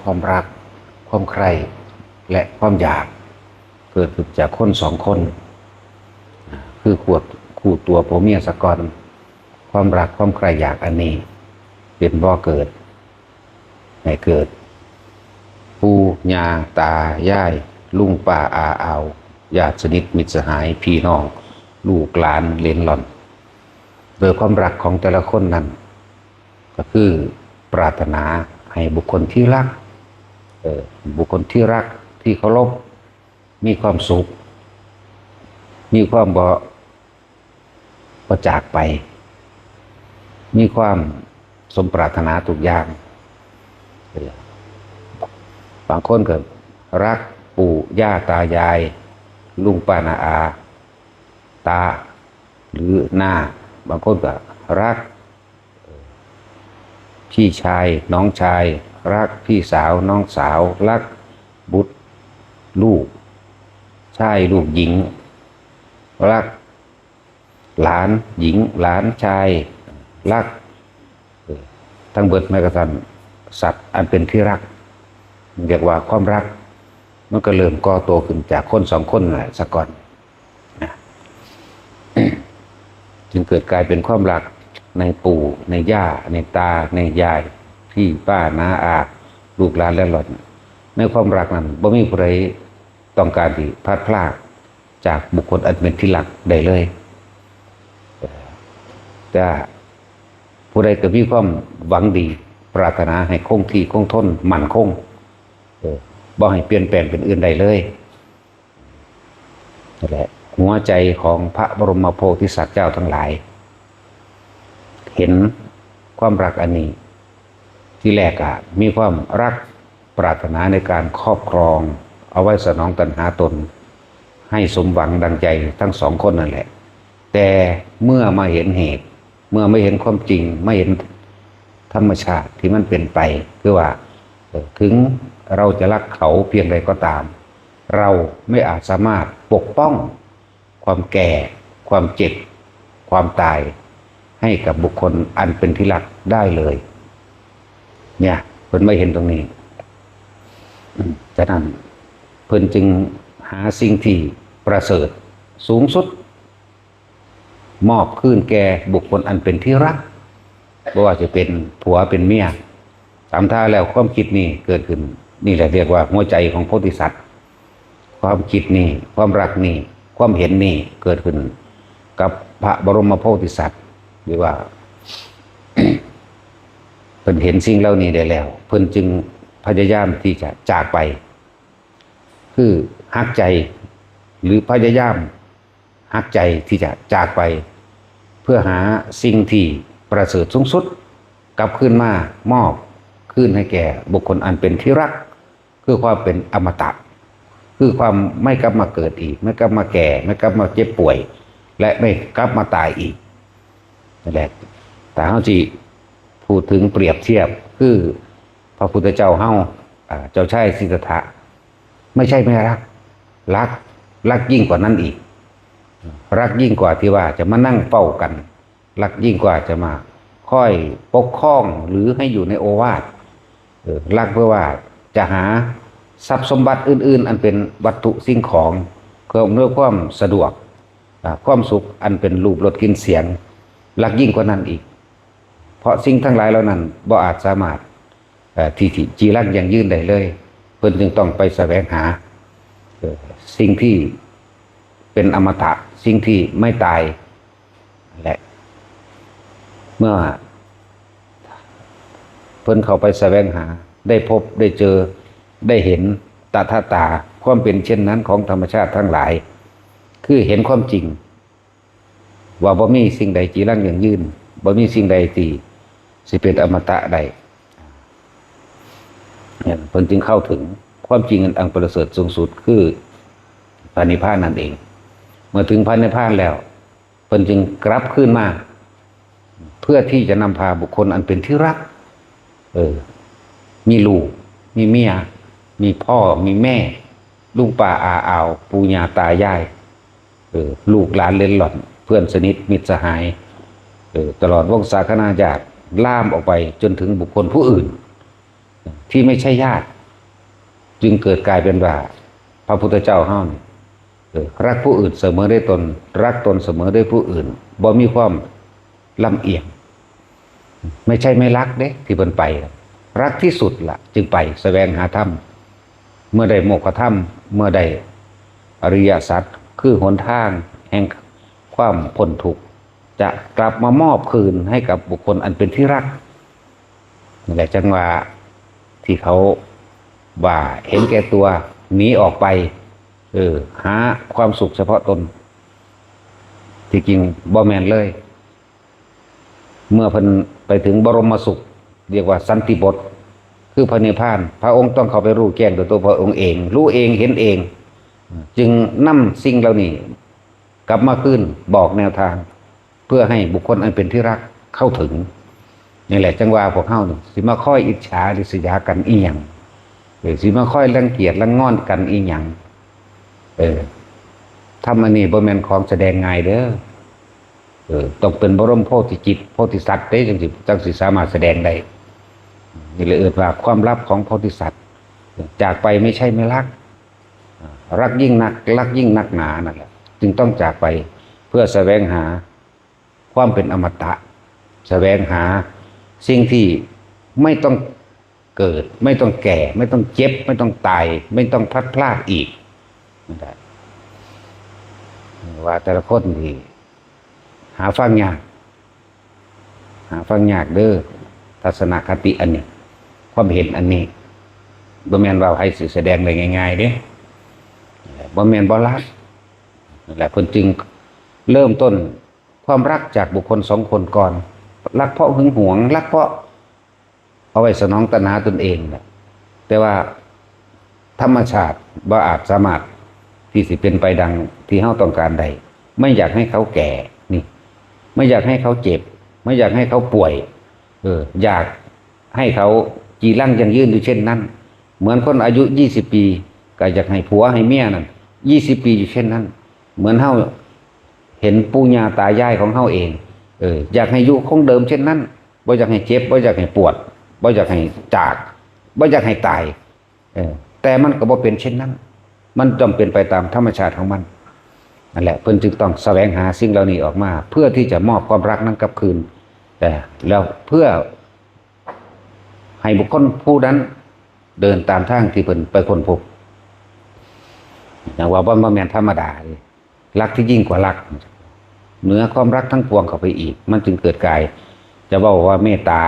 ความรักความใคร่และความอยากเกิดขึ้นจากคนสองคนคือคู่ตัวผัวเมียสะก่อนความรักความใคร่อยากอันนี้เป็นบ่อเกิดให้เกิดปู่ย่าตายายลุงป้าอาอาวญาติสนิทมิตรสหายพี่น้องลูกหลานเหลนหล่อนโดยความรักของแต่ละคนนั้นก็คือปรารถนาให้บุคคลที่รักบุคคลที่รักที่เคารพมีความสุขมีความบ่จากไปมีความสมปรารถนาทุกอย่างบางคนก็รักปู่ย่าตายายลุงป้าน้าอาตาหรือหน้าบางคนก็รักพี่ชายน้องชายรักพี่สาวน้องสาวรักบุตรลูกชายลูกหญิงรักหลานหญิงหลานชายรักทั้งเบิดแม้กระทั่งสัตว์อันเป็นที่รักเรียกว่าความรักมันก็เริ่มก่อตัวขึ้นจากคนสองคนแหละสักก่อนจึงเกิดกลายเป็นความรักในปู่ในย่าในตาในยายพี่ป้าน้าอาลูกหลานและหล่อนในความรักนั้นบ่มีผู้ใดต้องการที่พลาดพลาดจากบุคคลอันเป็นที่รักได้เลยแต่ผู้ใดก็มีความหวังดีปรารถนาให้คงที่คงทนมั่นคงบ่ให้เปลี่ยนแปลงเป็นอื่นใดเลยนั่นแหละหัวใจของพระบรมโพธิสัตว์เจ้าทั้งหลายเห็นความรักอันนี้ที่แรกมีความรักปรารถนาในการครอบครองเอาไว้สนองตัณหาตนให้สมหวังดังใจทั้งสองคนนั่นแหละแต่เมื่อมาเห็นเหตุเมื่อไม่เห็นความจริงไม่เห็นธรรมชาติที่มันเป็นไปคือว่าถึงเราจะรักเขาเพียงใดก็ตามเราไม่อาจสามารถปกป้องความแก่ความเจ็บความตายให้กับบุคคลอันเป็นที่รักได้เลยเนี่ยเพิ่นไม่เห็นตรงนี้ฉะนั้นเพิ่นจึงหาสิ่งที่ประเสริฐสูงสุดมอบคืนแก่บุคคลอันเป็นที่รักไม่ว่าจะเป็นผัวเป็นเมียตามท่าแล้วความคิดนี่เกิดขึ้นนี่แหละเรียกว่าหัวใจของโพธิสัตว์ความคิดนี่ความรักนี่ความเห็นนี่เกิดขึ้นกับพระบรมโพธิสัตว์หรือว่า เพิ่นเห็นสิ่งเหล่านี้ได้แล้วเพิ่นจึงพยายามที่จะจากไปคือหักใจหรือพยายามหักใจที่จะจากไปเพื่อหาสิ่งที่ประเสริฐสูงสุดกลับคืนมามอบคืนให้แก่บุคคลอันเป็นที่รักคือความเป็นอมตะคือความไม่กลับมาเกิดอีกไม่กลับมาแก่ไม่กลับมาเจ็บป่วยและไม่กลับมาตายอีกนั่นแหละแต่เฮาสิพูดถึงเปรียบเทียบคือพระพุทธเจ้าเฮาเจ้าชายสิทธัตถะไม่ใช่ไม่รักยิ่งกว่านั้นอีกรักยิ่งกว่าที่ว่าจะมานั่งเฝ้ากันรักยิ่งกว่าจะมาค่อยปกครองหรือให้อยู่ในโอวาทรักเพื่อว่าจะหาทรัพย์สมบัติอื่นๆอันเป็นวัตถุสิ่งของเพื่ออำนวยความสะดวกความสุขอันเป็นรูปรสกลิ่นเสียงรักยิ่งกว่านั้นอีกเพราะสิ่งทั้งหลายเหล่านั้นบ่อาจสามารถที่จีรักอย่างยืนได้เลยเพิ่นจึงต้องไปแสวงหาสิ่งที่เป็นอมตะสิ่งที่ไม่ตายและเมื่อเพิ่นเข้าไปแสวงหาได้พบได้เจอได้เห็นตาความเป็นเช่นนั้นของธรรมชาติทั้งหลายคือเห็นความจริงว่าบ่มีสิ่งใดจีรังอย่างยืนบ่มีสิ่งใดที่สิเป็นอมตะใดเนี่ยเพิ่นจึงเข้าถึงความจริงอันประเสริฐสูงสุดคือพระนิพพานนั่นเองเมื่อถึงพระนิพพานแล้วเพิ่นจึงกลับขึ้นมาเพื่อที่จะนำพาบุคคลอันเป็นที่รักมีลูกมีเมียมีพ่อมีแม่ลุงป้าอาอาวปู่ย่าตายายลูกหลานเลนหล่อนเพื่อนสนิทมิตรสหายตลอดวงศาคณาญาติล่ามออกไปจนถึงบุคคลผู้อื่นที่ไม่ใช่ญาติ จึงเกิดกลายเป็นว่าพระพุทธเจ้าเฮานี่รักผู้อื่นเสมอด้วยตนรักตนเสมอด้วยผู้อื่นบ่มีความลำเอียงไม่ใช่ไม่รักเด้ที่เพิ่นไปรักที่สุดล่ะจึงไปแสวงหาธรรมเมื่อได้โมกขธรรมเมื่อได้อริยสัจคือหนทางแห่งความพ้นทุกข์จะกลับมามอบคืนให้กับบุคคลอันเป็นที่รักนี่แหละจังว่าที่เขาว่าเห็นแก่ตัวหนีออกไปหาความสุขเฉพาะตนที่จริงบ่แม่นเลย เมื่อเพิ่นไปถึงบรมสุขเรียกว่าสันติบทคือพระนิพพานพระองค์ต้องเข้าไปรู้แจ้งโดยตัวพระองค์เองรู้เองเห็นเองจึงนำสิ่งเหล่านี้กลับมาคืนบอกแนวทางเพื่อให้บุคคลอันเป็นที่รักเข้าถึงนี่แหละจังว่าพวกเฮานี่สิมาค่อยอิจฉาริษยากันอีหยังสิมาค่อยรังเกียจรังงอนกันอีหยังทำอันนี้บ่แม่นของแสดงง่ายเด้อต้องเป็นบรมโพธิจิตโพธิสัตว์ได้จังสิสามารถแสดงได้นี่เลยว่าความลับของโพธิสัตว์จากไปไม่ใช่ไม่รักรักยิ่งนักรักยิ่งนักหนานั่นแหละจึงต้องจากไปเพื่อแสวงหาความเป็นอมตะแสวงหาสิ่งที่ไม่ต้องเกิดไม่ต้องแก่ไม่ต้องเจ็บไม่ต้องตายไม่ต้องพลัดพรากอีกไม่ได้ว่าแต่ละคนที่หาฟังยากเด้อทัศนคติอันนี้ความเห็นอันนี้บ่แม่นว่าให้แสดงได้ง่ายๆเด้บ่แม่นบ่รักนั่นแหละเพิ่นจึงเริ่มต้นความรักจากบุคคลสองคนก่อนรักเพราะหึงหวงรักเพราะเอาไว้สนองตัณหาตนเองแหละแต่ว่าธรรมชาติบ่อาจสามารถที่สิเป็นไปดังที่เฮาต้องการได้ไม่อยากให้เขาแก่นี่ไม่อยากให้เขาเจ็บไม่อยากให้เขาป่วยอยากให้เขาจีรังยังยืนอยู่เช่นนั้นเหมือนคนอายุ20 ปีก็อยากให้ผัวให้เมียนั่น20 ปีอยู่เช่นนั้นเหมือนเฮาเห็นปู่ย่าตายายของเฮาเองอยากให้อยู่คงเดิมเช่นนั้นบ่อยากให้เจ็บบ่อยากให้ปวดบ่อยากให้จากบ่อยากให้ตายแต่มันก็บ่เป็นเช่นนั้นมันจำเป็นไปตามธรรมชาติของมันนั่นแหละเพิ่นจึงต้องแสวงหาสิ่งเหล่านี้ออกมาเพื่อที่จะมอบความรักนั้นกลับคืนแต่แล้วเพื่อให้บุคคลผู้นั้นเดินตามทางที่เพิ่นไปค้นพบอย่างว่าบ่แม่นธรรมดารักที่ยิ่งกว่ารักเหนือความรักทั้งปวงเข้าไปอีกมันจึงเกิดกายจะเว้าว่าเมตตา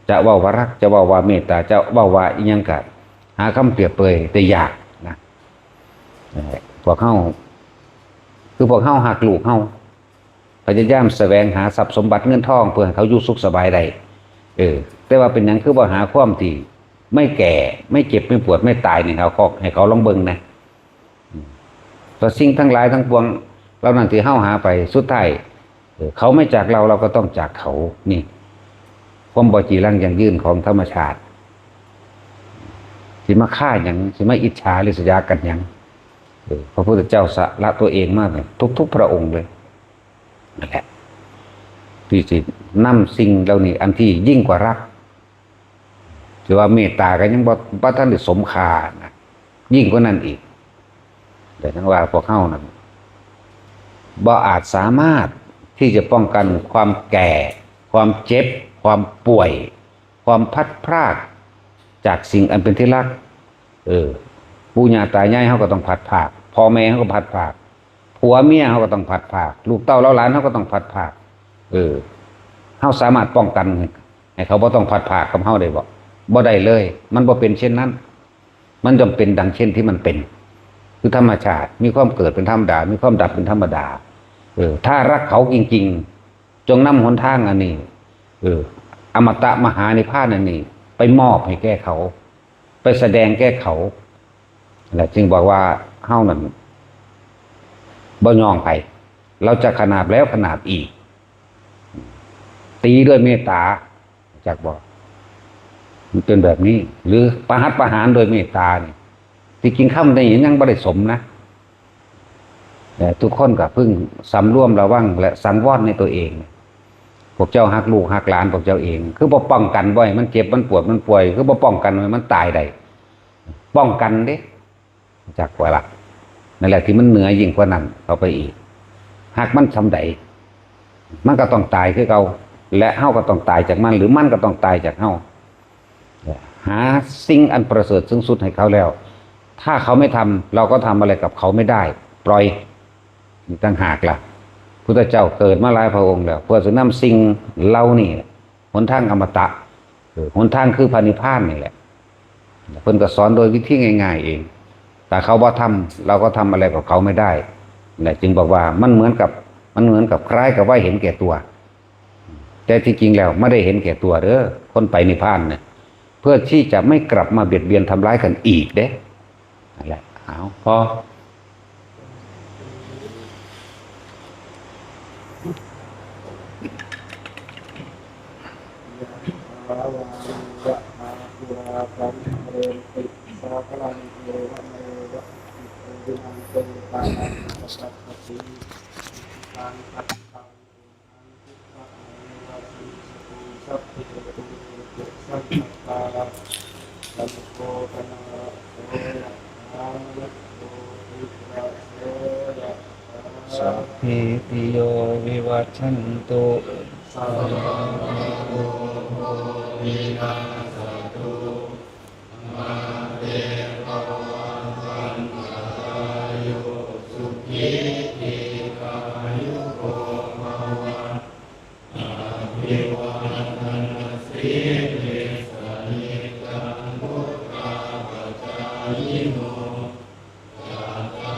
จะเว้าว่ารักจะเว้าว่าเมตตาจะเว้าว่าอีหยังก็หาคำเปรียบเปรยได้ยากนะพวกเฮาคือพวกเฮาหักลูกเฮาพยายามแสวงหาทรัพย์สมบัติเงินทองเพื่อให้เขาอยู่สุขสบายได้แต่ว่าเป็นหยังคือบ่หาความที่ไม่แก่ไม่เจ็บไม่ปวดไม่ตายนี่เขาให้เขาลองเบิ่งนะแต่สิ่งทั้งหลายทั้งปวงเรานั่นที่เฮาหาไปสุดท้ายเขาไม่จากเราก็ต้องจากเขานี่ความบ่จีรังยั่งยืนของธรรมชาติสิมาฆ่าหยังสิมาอิจฉาริษยากันหยังพระพุทธเจ้าสละตัวเองมากเลยทุกพระองค์เลยนั่นแหละที่สินำสิ่งเหล่านี้อันที่ยิ่งกว่ารักถือว่าเมตตากันยังบ่ท่านได้สมค่านะยิ่งกว่านั้นอีกแต่ทั้งว่าพวกเฮานั้นบ่อาจสามารถที่จะป้องกันความแก่ความเจ็บความป่วยความพัดพรากจากสิ่งอันเป็นที่รักปู่ย่าตายายเขาก็ต้องพัดพรากพ่อแม่เขาก็พัดพรากผัวเมียเขาก็ต้องพัดพรากลูกเต้าหลานเขาก็ต้องพัดพรากเขาสามารถป้องกันให้เขาบ่ต้องพัดพรากกับเขาได้บ่ได้เลยมันบ่เป็นเช่นนั้นมันจำเป็นดังเช่นที่มันเป็นคือธรรมชาติมีความเกิดเป็นธรรมดามีความดับเป็นธรรมดาถ้ารักเขาจริงๆจงนำหนทางอันนี้อมตะมหานิพพานอันนี้ไปมอบให้แก่เขาไปแสดงแก่เขาและจึงบอกว่าเฮ้านั่นบ่ยองไผเราจะขนาบแล้วขนาบอีกตีด้วยเมตตาจากบอกมันเป็นแบบนี้หรือประหัตประหารโดยเมตตาเนี่ยที่กินข้าวในยังบ่ได้สมนะแต่ทุกคนก็พึ่งสำรวมระวังและสังวรในตัวเองพวกเจ้าหักลูกหักหลานพวกเจ้าเองคือบ่ป้องกันไว้มันเจ็บมันปวดมันป่วยคือบ่ป้องกันไว้มันตายได้ ป้องกันเด้จากกว่าละนั่นแหละที่มันเหนือยิ่งกว่านั้นเข้าไปอีกหากมันทำใดมันก็ต้องตายคือเราและเฮาก็ต้องตายจากมันหรือมันก็ต้องตายจากเฮาหาสิ่งอันประเสริฐสูงสุดให้เขาแล้วถ้าเขาไม่ทำเราก็ทำอะไรกับเขาไม่ได้ปล่อยต่างหากล่ะพุทธเจ้าเกิดมาหลายพระองค์แล้วเพื่อจะนำสิ่งเหล่านี้หนทางอมตะหนทางคือพระนิพพานนี่แหละเพิ่นก็สอนโดยวิธีง่ายๆเองแต่เขาบ่ทำเราก็ทำอะไรกับเขาไม่ได้เนี่ยจึงบอกว่ามันเหมือนกับคล้ายกับว่าเห็นแก่ตัวแต่ที่จริงแล้วไม่ได้เห็นแก่ตัวเด้อคนไปนิพพานเนี่ยเพื่อที่จะไม่กลับมาเบียดเบียนทำร้ายกันอีกเด้นั่นแหละเอาพอสัพพิติโยวิวัชชันตุสัพพะโลกวินาศตุมาเตภวัตวันตรายโยสุขีทีกายุโกภวะอาภิวาทนาสิริสนิจังพุทธาปัจจายิโนยัตถา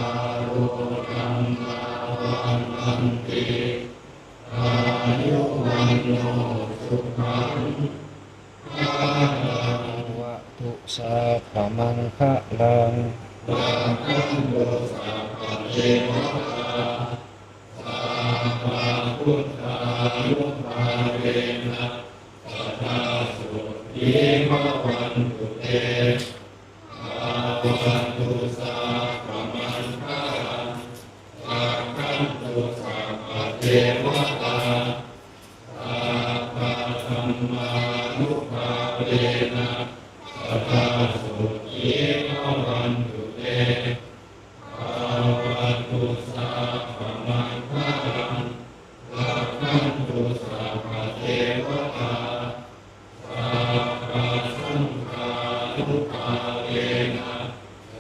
รุธัมมาวันติอายุวันโนสุขังวะตุสัพพมังคะลังวะคันโตสัพพะเทวตาสัพพะพุทธานุภาเวนะสัทธาสุขีภวันตุเตอาวันตุสัพพมังคะลังวะคันโตสัพพะเทวตาสัพพะธัมมานุภาเวนะสัทธาสุขีภวันตุเตอาวันตุสัพพมังคะลังวะคันโตสัพพะเทวตาสัพพะสังฆานุภาเวนะ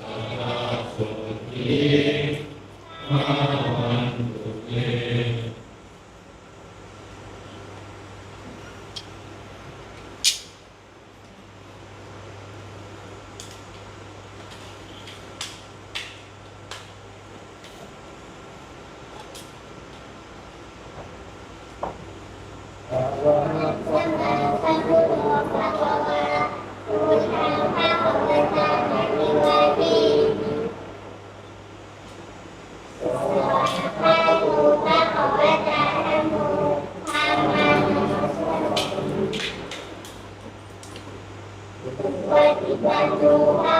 สัทธาสุขีภวันตุเตปฏิบัติ